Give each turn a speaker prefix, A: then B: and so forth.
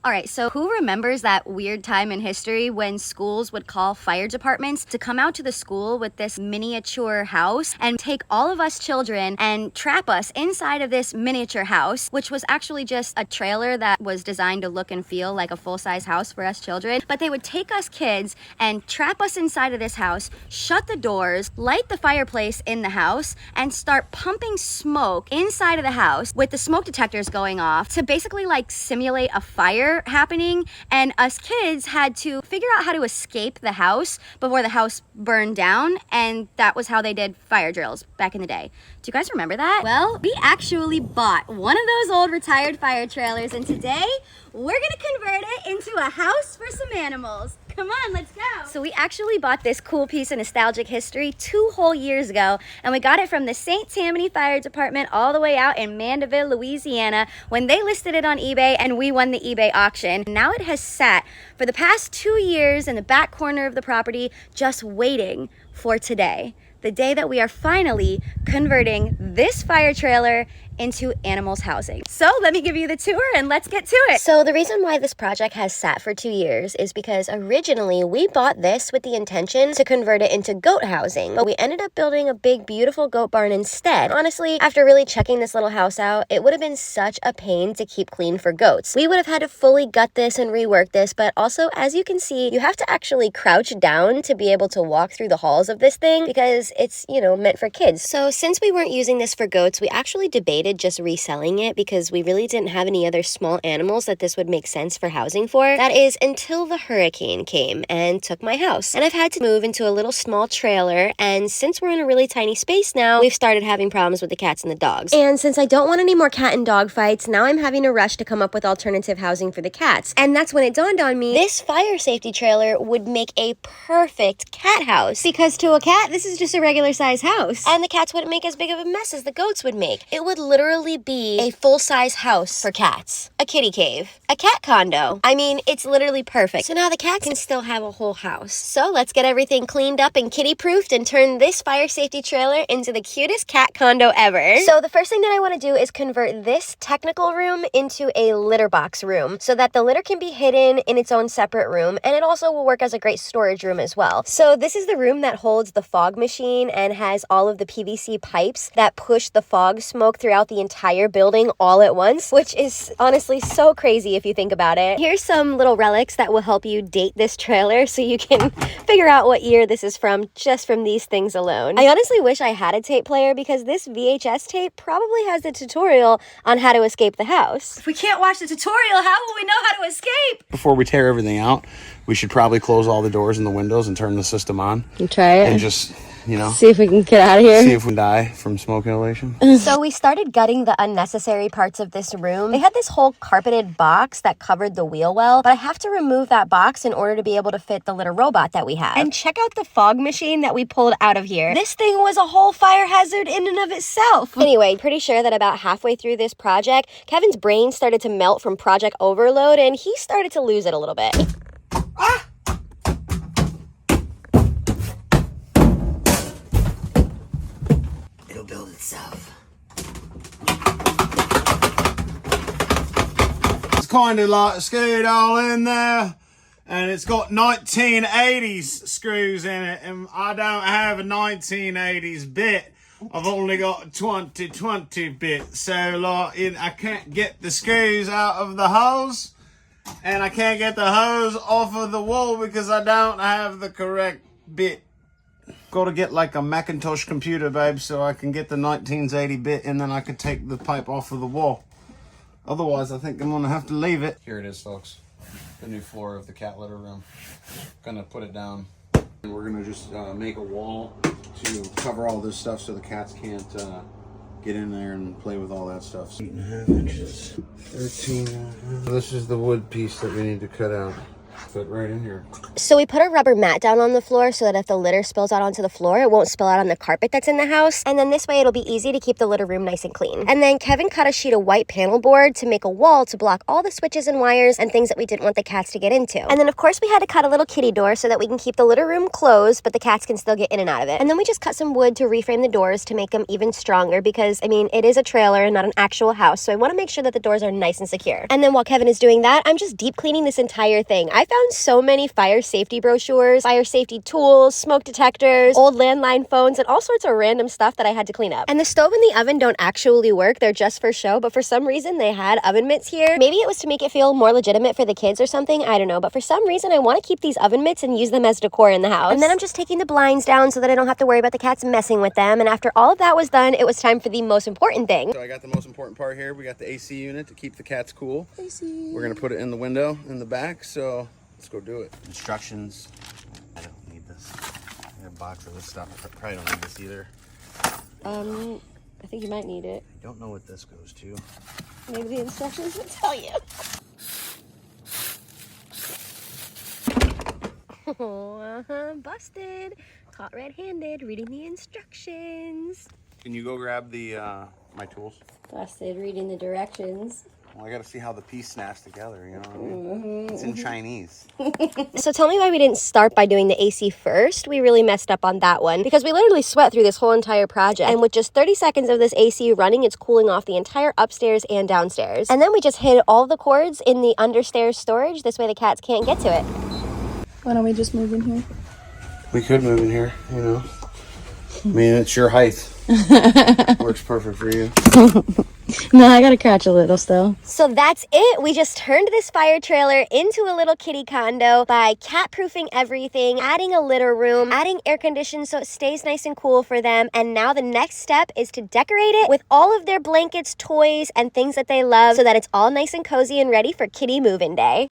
A: All right, so who remembers that weird time in history when schools would call fire departments to come out to the school with this miniature house and take all of us children and trap us inside of this miniature house, which was actually just a trailer that was designed to look and feel like a full-size house for us children. But they would take us kids and trap us inside of this house, shut the doors, light the fireplace in the house, and start pumping smoke inside of the house with the smoke detectors going off to basically like simulate a fire happening, and us kids had to figure out how to escape the house before the house burned down, and that was how they did fire drills back in the day. Do you guys remember that? Well, we actually bought one of those old retired fire trailers, and today we're gonna convert it into a house for some animals. Come on, let's go. So we actually bought this cool piece of nostalgic history 2 whole years ago, and we got it from the St. Tammany Fire Department all the way out in Mandeville, Louisiana, when they listed it on eBay and we won the eBay auction. Now it has sat for the past 2 years in the back corner of the property, just waiting for today. The day that we are finally converting this fire trailer into animals housing. So let me give you the tour and let's get to it. So the reason why this project has sat for 2 years is because originally we bought this with the intention to convert it into goat housing, but we ended up building a big beautiful goat barn instead. Honestly, after really checking this little house out, it would have been such a pain to keep clean for goats. We would have had to fully gut this and rework this, but also, as you can see, you have to actually crouch down to be able to walk through the halls of this thing because it's, you know, meant for kids. So since we weren't using this for goats, we actually debated just reselling it because we really didn't have any other small animals that this would make sense for housing for. That is until the hurricane came and took my house. And I've had to move into a little small trailer, and since we're in a really tiny space now, we've started having problems with the cats and the dogs. And since I don't want any more cat and dog fights, now I'm having to rush to come up with alternative housing for the cats. And that's when it dawned on me, this fire safety trailer would make a perfect cat house, because to a cat, this is just a regular size house. And the cats wouldn't make as big of a mess as the goats would make. It would literally be a full-size house for cats. A kitty cave. A cat condo. I mean, it's literally perfect. So now the cats can still have a whole house. So let's get everything cleaned up and kitty-proofed and turn this fire safety trailer into the cutest cat condo ever. So the first thing that I want to do is convert this technical room into a litter box room so that the litter can be hidden in its own separate room, and it also will work as a great storage room as well. So this is the room that holds the fog machine and has all of the PVC pipes that push the fog smoke throughout the entire building all at once, which is honestly so crazy if you think about it. Here's some little relics that will help you date this trailer so you can figure out what year this is from just from these things alone. I honestly wish I had a tape player because this VHS tape probably has the tutorial on how to escape the house. If we can't watch the tutorial, how will we know how to escape?
B: Before we tear everything out, we should probably close all the doors and the windows and turn the system on.
A: And try it.
B: And just, you know,
A: see if we can get out of here.
B: See if we die from smoke inhalation.
A: So we started gutting the unnecessary parts of this room. They had this whole carpeted box that covered the wheel well, but I have to remove that box in order to be able to fit the little robot that we have. And check out the fog machine that we pulled out of here. This thing was a whole fire hazard in and of itself. Anyway, pretty sure that about halfway through this project, Kevin's brain started to melt from project overload and he started to lose it a little bit. Ah!
C: It'll build itself.
B: It's kind of like a screw doll in there, and it's got 1980s screws in it, and I don't have a 1980s bit. I've only got a 2020 bit, so like I can't get the screws out of the hose, and I can't get the hose off of the wall because I don't have the correct bit. Got to get like a Macintosh computer, babe, so I can get the 1980 bit and then I could take the pipe off of the wall. Otherwise, I think I'm going to have to leave it. Here it is, folks. The new floor of the cat litter room. Gonna put it down. And we're going to just make a wall to cover all this stuff so the cats can't get in there and play with all that stuff. 8.5 inches. 13. This is the wood piece that we need to cut out. Fit right in here.
C: So we put a rubber mat down on the floor so that if the litter spills out onto the floor, it won't spill out on the carpet that's in the house. And then this way it'll be easy to keep the litter room nice and clean. And then Kevin cut a sheet of white panel board to make a wall to block all the switches and wires and things that we didn't want the cats to get into. And then of course we had to cut a little kitty door so that we can keep the litter room closed, but the cats can still get in and out of it. And then we just cut some wood to reframe the doors to make them even stronger because, I mean, it is a trailer and not an actual house. So I want to make sure that the doors are nice and secure. And then while Kevin is doing that, I'm just deep cleaning this entire thing. I found so many fire safety brochures, fire safety tools, smoke detectors, old landline phones, and all sorts of random stuff that I had to clean up. And the stove and the oven don't actually work. They're just for show, but for some reason they had oven mitts here. Maybe it was to make it feel more legitimate for the kids or something. I don't know. But for some reason, I want to keep these oven mitts and use them as decor in the house. And then I'm just taking the blinds down so that I don't have to worry about the cats messing with them. And after all of that was done, it was time for the most important thing.
D: So I got the most important part here. We got the AC unit to keep the cats cool. AC. We're going to put it in the window in the back. So let's go do it. Instructions. I don't need this. I have a box of this stuff. I probably don't need this either.
C: I think you might need it.
D: I don't know what this goes to.
C: Maybe the instructions will tell you. Busted. Caught red-handed reading the instructions.
D: Can you go grab the my tools?
C: Busted reading the directions.
D: Well, I got to see how the piece snaps together, you know what I mean? It's in Chinese.
C: So tell me why we didn't start by doing the AC first. We really messed up on that one because we literally sweat through this whole entire project. And with just 30 seconds of this AC running, it's cooling off the entire upstairs and downstairs. And then we just hid all the cords in the understairs storage. This way the cats can't get to it.
E: Why don't we just move in here?
D: We could move in here, you know. I mean, it's your height. Works perfect for you.
E: No, I gotta crouch a little still.
C: So that's it. We just turned this fire trailer into a little kitty condo by cat-proofing everything, adding a litter room, adding air conditioning so it stays nice and cool for them. And now the next step is to decorate it with all of their blankets, toys, and things that they love so that it's all nice and cozy and ready for kitty move-in day.